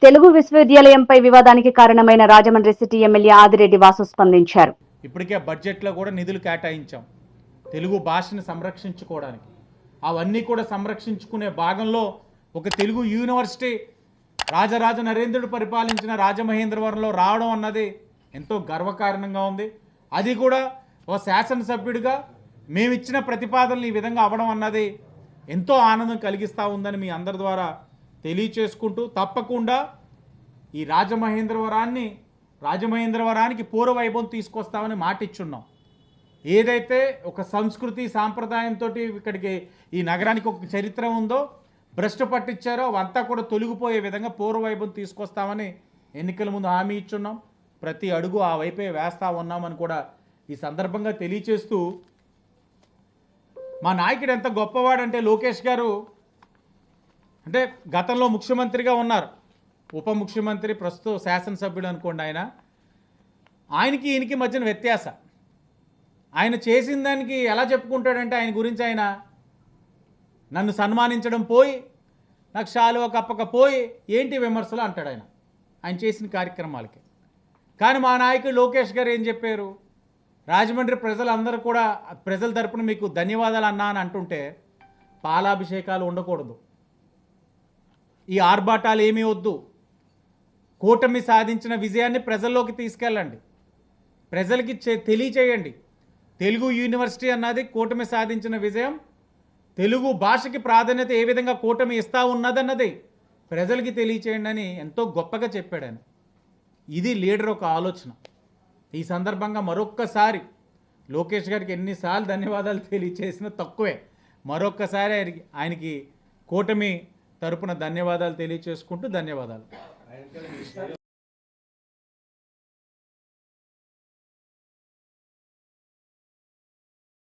తెలుగు విశ్వవిద్యాలయంపై వివాదానికి కారణమైన Rajahmundry city MLA Adireddy Vasu స్పందించారు. ఇప్పటికే బడ్జెట్లో కూడా నిధులు కేటాయించాం తెలుగు భాషను సంరక్షించుకోవడానికి. అవన్నీ కూడా సంరక్షించుకునే భాగంలో ఒక తెలుగు యూనివర్సిటీ రాజరాజ నరేంద్రుడు పరిపాలించిన రాజమహేంద్రవరంలో రావడం అన్నది ఎంతో గర్వకారణంగా ఉంది. అది కూడా ఒక శాసనసభ్యుడిగా మేమిచ్చిన ప్రతిపాదనలు ఈ విధంగా అవ్వడం అన్నది ఎంతో ఆనందం కలిగిస్తూ ఉందని మీ అందరి ద్వారా తెలియచేసుకుంటూ, తప్పకుండా ఈ రాజమహేంద్రవరానికి పూర్వవైభవం తీసుకొస్తామని మాట ఇచ్చున్నాం. ఏదైతే ఒక సంస్కృతి సాంప్రదాయంతో ఇక్కడికి ఈ నగరానికి ఒక చరిత్ర ఉందో భ్రష్టు పట్టించారో అవంతా కూడా తొలగిపోయే విధంగా పూర్వవైభవం తీసుకొస్తామని ఎన్నికల ముందు హామీ ఇచ్చున్నాం. ప్రతి అడుగు ఆ వైపే వేస్తూ ఉన్నామని కూడా ఈ సందర్భంగా తెలియచేస్తూ, మా నాయకుడు ఎంత గొప్పవాడంటే లోకేష్ గారు అంటే గతంలో ముఖ్యమంత్రిగా ఉన్నారు, ఉప ముఖ్యమంత్రి, ప్రస్తుతం శాసనసభ్యుడు అనుకోండి. ఆయనకి ఈయనకి మధ్యన వ్యత్యాస. ఆయన చేసిన దానికి ఎలా చెప్పుకుంటాడంటే ఆయన గురించి ఆయన నన్ను సన్మానించడం పోయి నాకు శాలువ కప్పకపోయి ఏంటి విమర్శలు అంటాడు ఆయన చేసిన కార్యక్రమాలకి. కానీ మా నాయకుడు లోకేష్ గారు ఏం చెప్పారు, రాజమండ్రి ప్రజలందరూ కూడా ప్రజల తరపున మీకు ధన్యవాదాలు అన్నా అని అంటుంటే పాలాభిషేకాలు ఉండకూడదు, ఈ ఆర్భాటాలు ఏమీ వద్దు, కూటమి సాధించిన విజయాన్ని ప్రజల్లోకి తీసుకెళ్ళండి, ప్రజలకి తెలియచేయండి. తెలుగు యూనివర్సిటీ అన్నది కూటమి సాధించిన విజయం, తెలుగు భాషకి ప్రాధాన్యత ఏ విధంగా కూటమి ఇస్తూ ఉన్నదన్నది ప్రజలకి తెలియచేయండి అని ఎంతో గొప్పగా చెప్పాడు ఆయన. ఇది లీడర్ ఒక ఆలోచన. ఈ సందర్భంగా మరొక్కసారి లోకేష్ గారికి ఎన్నిసార్లు ధన్యవాదాలు తెలియచేసినా తక్కువే. మరొక్కసారి ఆయనకి కూటమి తరపున ధన్యవాదాలు తెలియచేసుకుంటూ ధన్యవాదాలు.